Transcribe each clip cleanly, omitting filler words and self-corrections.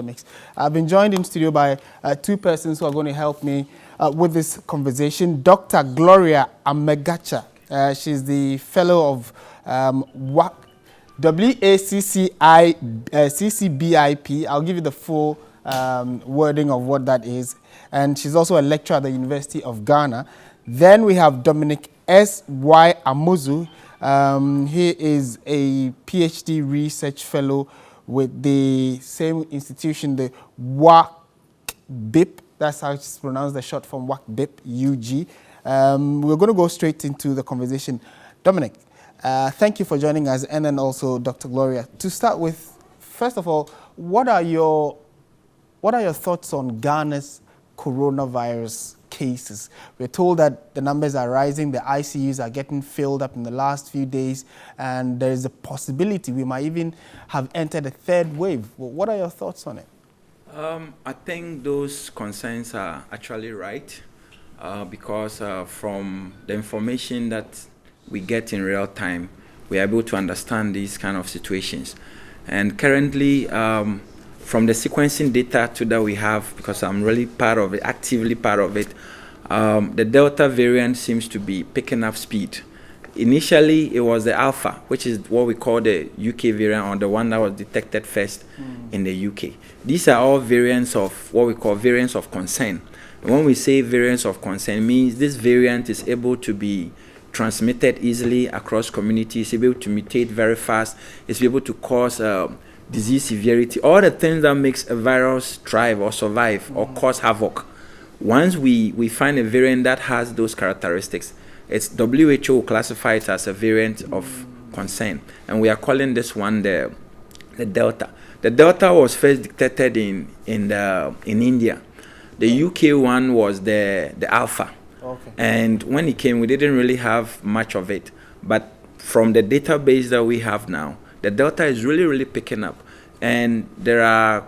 Mix. I've been joined in studio by two persons who are going to help me with this conversation. Dr. Gloria Amegacha. She's the fellow of WACCBIP. I'll give you the full wording of what that is. And she's also a lecturer at the University of Ghana. Then we have Dominic S.Y. Amuzu. He is a PhD research fellow with the same institution, the WACBIP. That's how it's pronounced, the short form WACBIP, UG. We're going to go straight into the conversation. Dominic, thank you for joining us, and then also Dr. Gloria. To start with, first of all, what are your thoughts on Ghana's coronavirus cases? We're told that the numbers are rising, the ICUs are getting filled up in the last few days, and there is a possibility we might even have entered a third wave. What are your thoughts on it? I think those concerns are actually right because from the information that we get in real time, we're able to understand these kind of situations. And currently, from the sequencing data that we have, because I'm really part of it, actively part of it, the Delta variant seems to be picking up speed. Initially, it was the Alpha, which is what we call the UK variant, or the one that was detected first in the UK. These are all variants of what we call variants of concern. And when we say variants of concern, means this variant is able to be transmitted easily across communities, able to mutate very fast, it's able to cause disease severity, all the things that makes a virus thrive or survive or cause havoc. Once we find a variant that has those characteristics, it's WHO classified as a variant of concern, and we are calling this one the Delta. The Delta was first detected in India. The UK one was the Alpha. Okay. And when it came, we didn't really have much of it. But from the database that we have now, the Delta is really picking up. And there are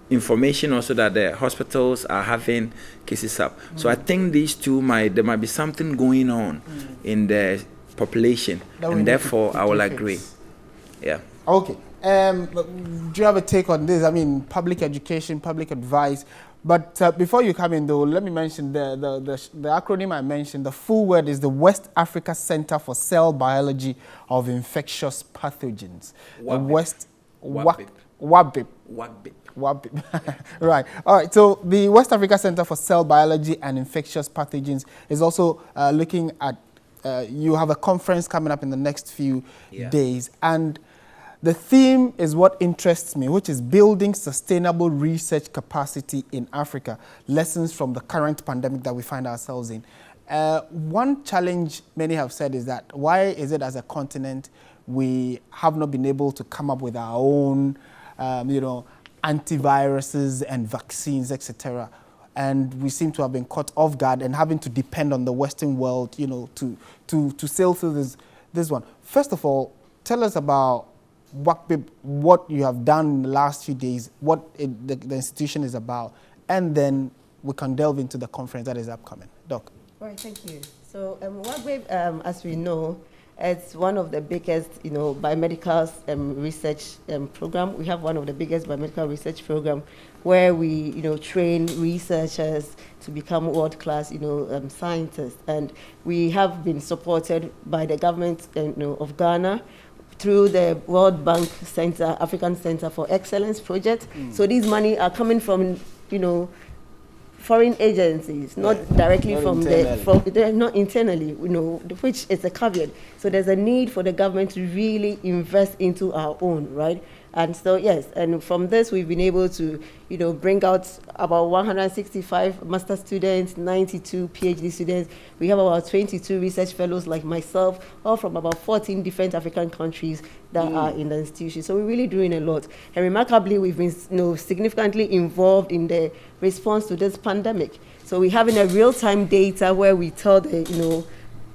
information also that the hospitals are having cases up. So I think these two there might be something going on in the population. And therefore, I will agree. Yeah. Okay. Do you have a take on this? I mean, public education, public advice. But before you come in, though, let me mention the acronym I mentioned. The full word is the West Africa Center for Cell Biology of Infectious Pathogens. WACBIP. WACBIP. Right. All right. So the West Africa Center for Cell Biology and Infectious Pathogens is also looking at, you have a conference coming up in the next few days. And the theme is what interests me, which is building sustainable research capacity in Africa, lessons from the current pandemic that we find ourselves in. One challenge many have said is that why is it as a continent we have not been able to come up with our own, antiviruses and vaccines, etc. And we seem to have been caught off guard and having to depend on the Western world, to sail through this one. First of all, tell us about what you have done in the last few days, what the institution is about, and then we can delve into the conference that is upcoming. Doc. Right, thank you. So WACBIP, as we know, it's one of the biggest, biomedical research program. We have one of the biggest biomedical research program where we, train researchers to become world-class, scientists. And we have been supported by the government, of Ghana, through the World Bank Center, African Center for Excellence project. So these money are coming from, foreign agencies, not directly they're not internally, which is a caveat. So there's a need for the government to really invest into our own, right? And so, yes, and from this, we've been able to, bring out about 165 master students, 92 PhD students. We have about 22 research fellows like myself, all from about 14 different African countries that are in the institution. So we're really doing a lot. And remarkably, we've been significantly involved in the response to this pandemic. So we're having a real-time data where we tell the,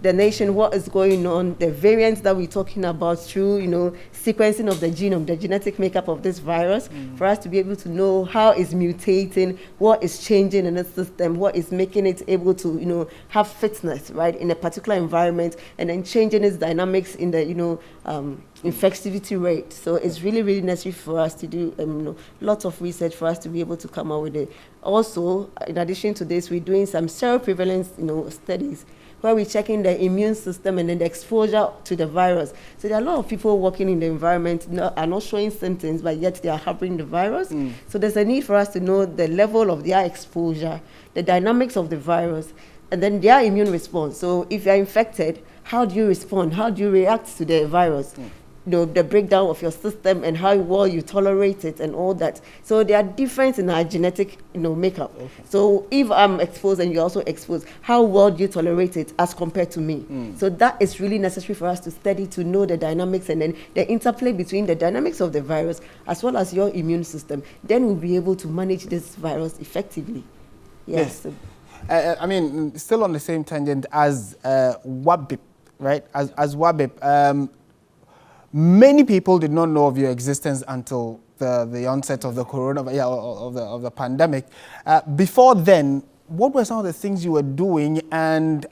the nation, what is going on, the variants that we're talking about through, sequencing of the genome, the genetic makeup of this virus, for us to be able to know how it's mutating, what is changing in the system, what is making it able to, have fitness, right, in a particular environment, and then changing its dynamics in the, infectivity rate. So it's really, really necessary for us to do lots of research for us to be able to come out with it. Also, in addition to this, we're doing some seroprevalence, studies, where we're checking the immune system and then the exposure to the virus. So there are a lot of people working in the environment are not showing symptoms, but yet they are harboring the virus. So there's a need for us to know the level of their exposure, the dynamics of the virus, and then their immune response. So if you're infected, how do you respond? How do you react to the virus? The breakdown of your system and how well you tolerate it and all that. So there are differences in our genetic, makeup. Okay. So if I'm exposed and you're also exposed, how well do you tolerate it as compared to me? So that is really necessary for us to study, to know the dynamics and then the interplay between the dynamics of the virus as well as your immune system. Then we'll be able to manage this virus effectively. Yes. Still on the same tangent as WABIP, right? As WABIP, many people did not know of your existence until the onset of the of the pandemic. Before then, what were some of the things you were doing, and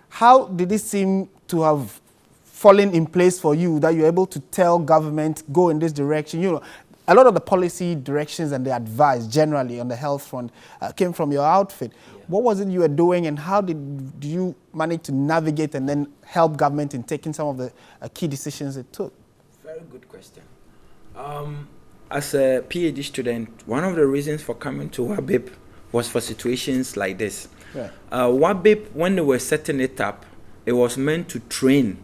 how did it seem to have fallen in place for you that you're able to tell government, go in this direction? A lot of the policy directions and the advice generally on the health front came from your outfit. Yeah. What was it you were doing, and how did you manage to navigate and then help government in taking some of the key decisions it took? Very good question. As a PhD student, one of the reasons for coming to WABIP was for situations like this. Right. WABIP, when they were setting it up, it was meant to train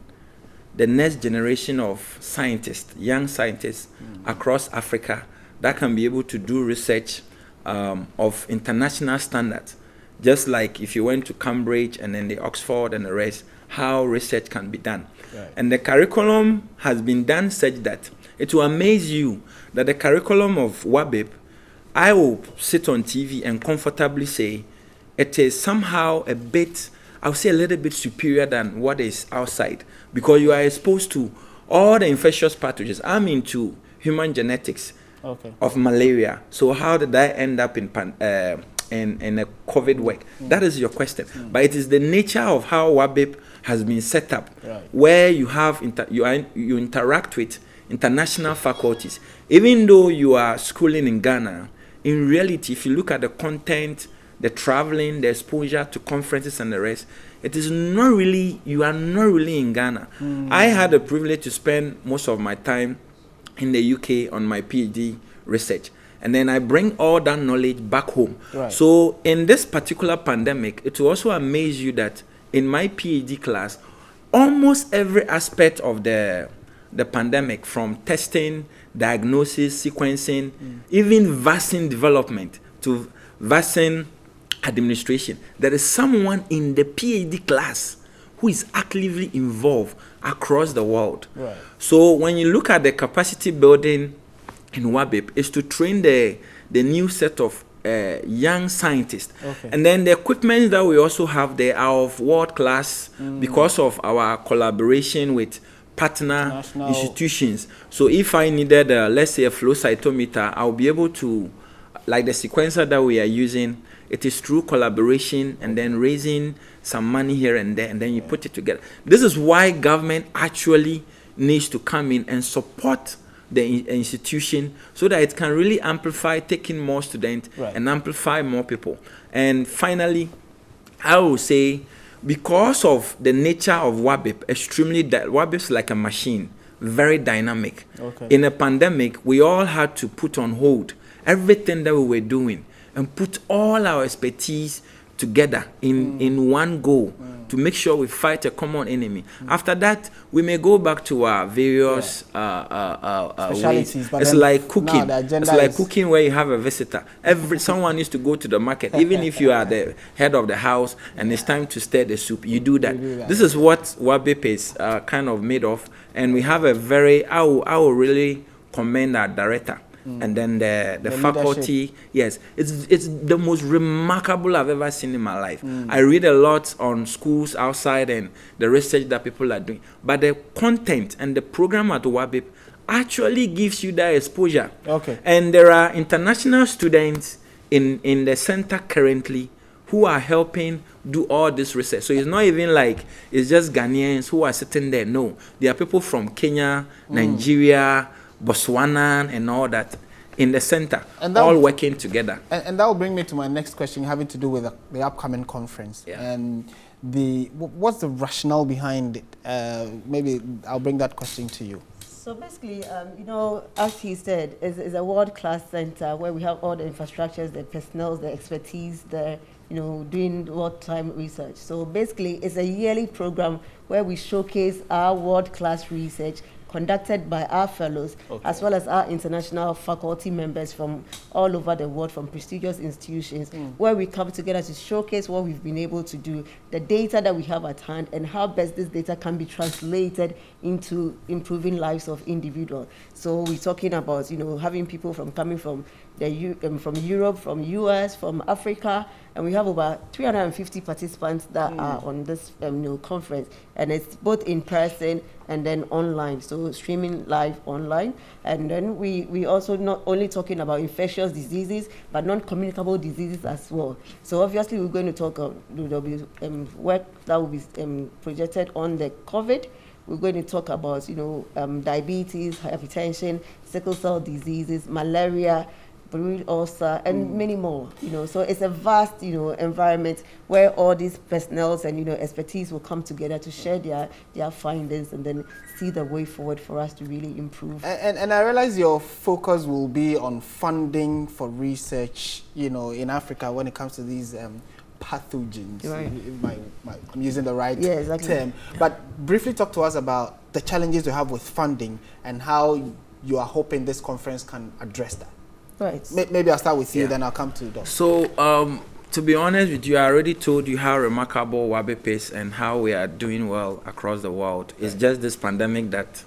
the next generation of scientists, young scientists across Africa that can be able to do research of international standards. Just like if you went to Cambridge and then the Oxford and the rest, how research can be done. Right. And the curriculum has been done such that it will amaze you that the curriculum of WABIP, I will sit on TV and comfortably say it is somehow a bit, I would say a little bit superior than what is outside, because you are exposed to all the infectious pathogens. I'm into human genetics of malaria. So how did I end up in a COVID work? That is your question. But it is the nature of how WABIP has been set up, where you have you interact with international faculties. Even though you are schooling in Ghana, in reality, if you look at the content, the traveling, the exposure to conferences and the rest, it is not really, you are not really in Ghana. I had the privilege to spend most of my time in the UK on my PhD research. And then I bring all that knowledge back home. Right. So in this particular pandemic, it will also amaze you that in my PhD class, almost every aspect of the pandemic, from testing, diagnosis, sequencing, even vaccine development to vaccine administration, there is someone in the PhD class who is actively involved across the world. Right. So when you look at the capacity building in WABIP, is to train the new set of young scientists. And then the equipment that we also have there are of world class because of our collaboration with partner institutions. So if I needed, let's say, a flow cytometer, I'll be able to, like the sequencer that we are using, it is through collaboration and then raising some money here and there, and then you put it together. This is why government actually needs to come in and support the institution so that it can really amplify, taking more students and amplify more people. And finally, I will say, because of the nature of WABIP, WABIP is like a machine, very dynamic. In a pandemic, we all had to put on hold everything that we were doing and put all our expertise together in one goal to make sure we fight a common enemy. After that, we may go back to our various ways. It's like cooking. It's like cooking where you have a visitor. Someone needs to go to the market. Even if you are the head of the house and it's time to stir the soup, you do that. This is what WABIP is kind of made of. And we have a very, I will really commend our director. and then the faculty. Yes, it's the most remarkable I've ever seen in my life. I read a lot on schools outside and the research that people are doing, but the content and the program at WABIP actually gives you that exposure. Okay. And there are international students in the center currently who are helping do all this research. So it's not even like it's just Ghanaians who are sitting there. No, there are people from Kenya, Nigeria, Botswana, and all that in the center, and all working together. And that will bring me to my next question, having to do with the upcoming conference. Yeah. And what's the rationale behind it? Maybe I'll bring that question to you. So basically, as he said, it's a world-class center where we have all the infrastructures, the personnel, the expertise, doing wartime research. So basically, it's a yearly program where we showcase our world-class research conducted by our fellows, as well as our international faculty members from all over the world, from prestigious institutions, where we come together to showcase what we've been able to do, the data that we have at hand, and how best this data can be translated into improving lives of individuals. So we're talking about, having people coming from from Europe, from US, from Africa, and we have over 350 participants that are on this conference, and it's both in person and then online, so streaming live online. And then we also not only talking about infectious diseases, but non-communicable diseases as well. So obviously we're going to talk work that will be projected on the COVID. We're going to talk about diabetes, hypertension, sickle cell diseases, malaria, cerebral ulcer, and many more. So it's a vast environment where all these personnel and expertise will come together to share their findings and then see the way forward for us to really improve. And I realize your focus will be on funding for research in Africa when it comes to these pathogens. Right. I'm using the right exactly. term. But briefly talk to us about the challenges you have with funding and how you are hoping this conference can address that. Right. Maybe I'll start with you, then I'll come to Doc. So, to be honest with you, I already told you how remarkable WABIP is and how we are doing well across the world. It's just this pandemic that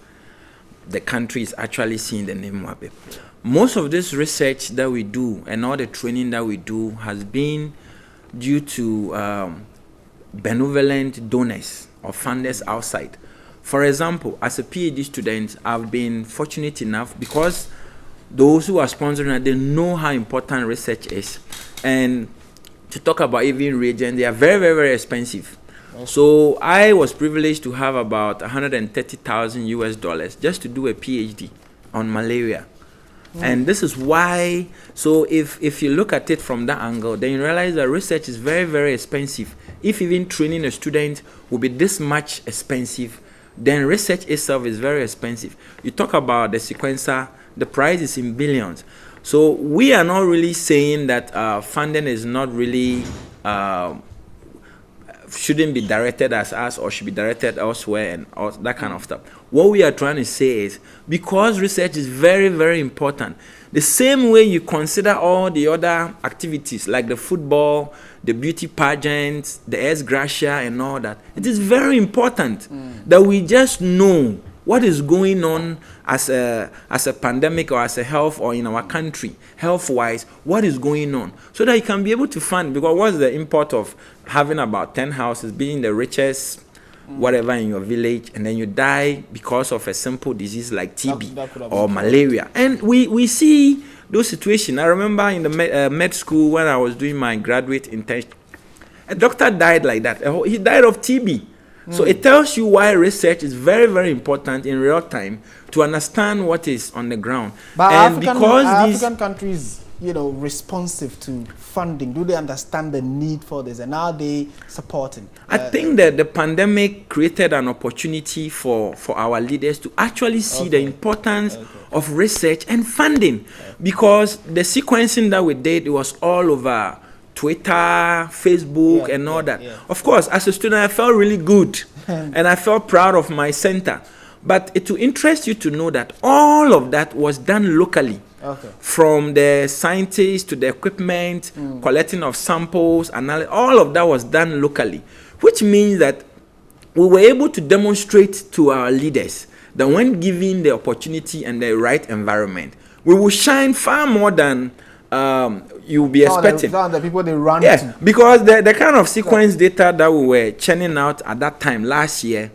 the country is actually seeing the name WABIP. Most of this research that we do and all the training that we do has been due to benevolent donors or funders outside. For example, as a PhD student, I've been fortunate enough because those who are sponsoring, they know how important research is. And to talk about even reagents, they are very, very, very expensive. Okay. So I was privileged to have about $130,000 just to do a PhD on malaria. And this is why, so if you look at it from that angle, then you realize that research is very, very expensive. If even training a student will be this much expensive, then research itself is very expensive. You talk about the sequencer, the price is in billions. So we are not really saying that funding is not really, shouldn't be directed as us or should be directed elsewhere and all that kind of stuff. What we are trying to say is, because research is very, very important, the same way you consider all the other activities like the football, the beauty pageants, the S. Gracia and all that, it is very important that we just know what is going on as a pandemic or as a health or in our country, health-wise, what is going on, so that you can be able to fund. Because what's the import of having about 10 houses, being the richest, whatever in your village, and then you die because of a simple disease like TB or malaria? And we see those situations. I remember in the med school when I was doing my graduate internship, a doctor died like that. He died of TB. So it tells you why research is very, very important in real time to understand what is on the ground. But African countries, responsive to funding, do they understand the need for this, and are they supporting? I think that the pandemic created an opportunity for our leaders to actually see the importance of research and funding, because the sequencing that we did, it was all over Twitter, Facebook, and all that. Of course, as a student, I felt really good, and I felt proud of my center. But it will interest you to know that all of that was done locally. From the scientists to the equipment, collecting of samples, all of that was done locally, which means that we were able to demonstrate to our leaders that when given the opportunity and the right environment, we will shine far more than you'll be expecting. Some of the people they run Yeah, to. because the kind of sequence data that we were churning out at that time last year,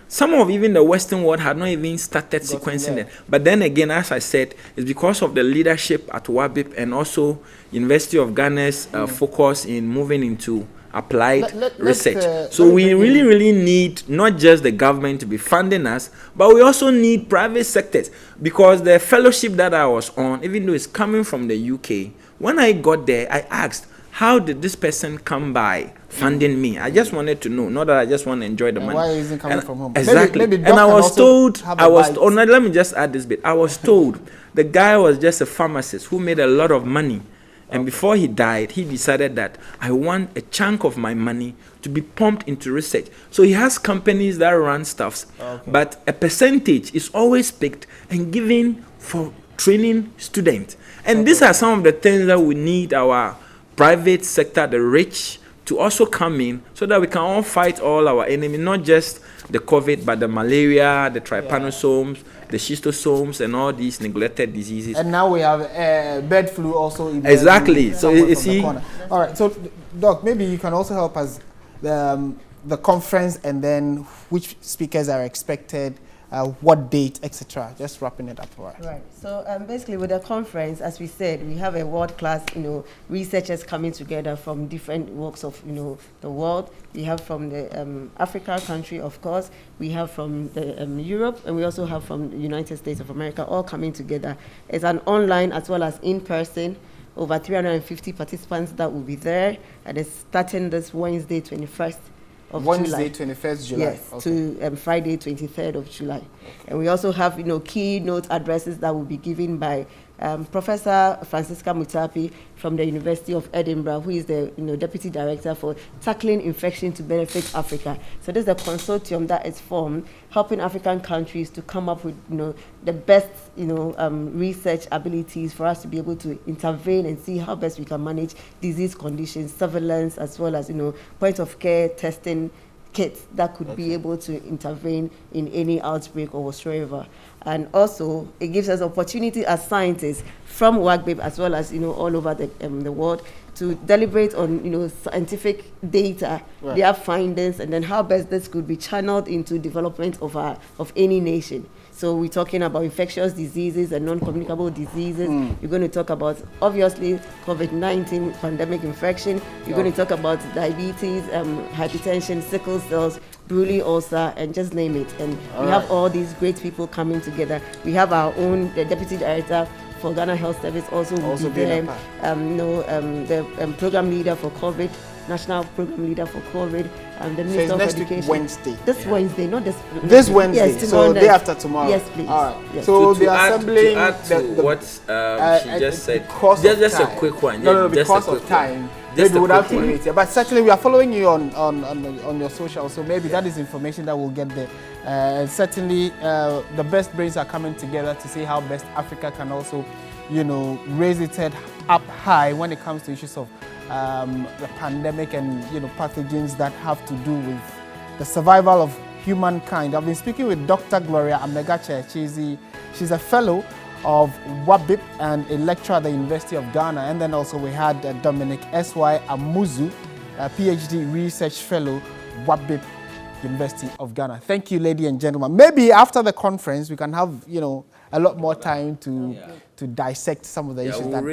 some of even the Western world had not even started sequencing it. But then again, as I said, it's because of the leadership at WABIP and also University of Ghana's focus in moving into applied research. So we really need not just the government to be funding us, but we also need private sectors, because the fellowship that I was on, even though it's coming from the UK, when I got there, I asked, how did this person come by funding me? I just wanted to know, not that I just want to enjoy the money. Why isn't coming from home? Exactly. Maybe and I was told, let me just add this bit. I was told the guy was just a pharmacist who made a lot of money. And before he died, he decided that I want a chunk of my money to be pumped into research. So he has companies that run stuffs, but a percentage is always picked and given for training students. And these are some of the things that we need our private sector, the rich, to also come in so that we can all fight all our enemies, not just the COVID, but the malaria, the trypanosomes, the schistosomes, and all these neglected diseases. And now we have bird flu also. Exactly. So you see. All right. So, Doc, maybe you can also help us the conference and then which speakers are expected, what date, etc. Just wrapping it up for us. Right. So basically, with the conference, as we said, we have a world-class, researchers coming together from different walks of, the world. We have from the African country, of course. We have from the Europe, and we also have from the United States of America, all coming together. It's an online as well as in-person. Over 350 participants that will be there, and it's starting this Wednesday, 21st. Wednesday, 21st July. Yes, to Friday, 23rd of July. Okay. And we also have, keynote addresses that will be given by Professor Francisca Mutapi from the University of Edinburgh, who is the Deputy Director for Tackling Infection to Benefit Africa. So there's a consortium that is formed, helping African countries to come up with the best research abilities for us to be able to intervene and see how best we can manage disease conditions, surveillance, as well as point of care testing kits that could be able to intervene in any outbreak or whatsoever. And also, it gives us opportunity as scientists from WABIP as well as all over the world to deliberate on scientific data, their findings, and then how best this could be channeled into development of any nation. So we're talking about infectious diseases and non-communicable diseases. You're going to talk about, obviously, COVID-19 pandemic infection. You're going to talk about diabetes, hypertension, sickle cells, Bruley ulcer, and just name it. And we have all these great people coming together. We have our own, the Deputy Director for Ghana Health Service also will be there. The program leader for COVID, National Program Leader for COVID, the Minister of Education. Wednesday. This Wednesday, not this. This Wednesday. Yes, so day after tomorrow. Yes, please. All right. Yes. So to add to what she just said. Just a quick one. No, because of time. Maybe we would have to wait here. But certainly we are following you on your social, so maybe that is information that will get there. Certainly the best brains are coming together to see how best Africa can also, raise its head up high when it comes to issues of the pandemic and pathogens that have to do with the survival of humankind. I've been speaking with Dr. Gloria Amegache. She's a fellow of WABIP and a lecturer at the University of Ghana. And then also we had Dominic S.Y. Amuzu, a PhD research fellow, WABIP, University of Ghana. Thank you, ladies and gentlemen. Maybe after the conference, we can have, a lot more time to dissect some of the issues that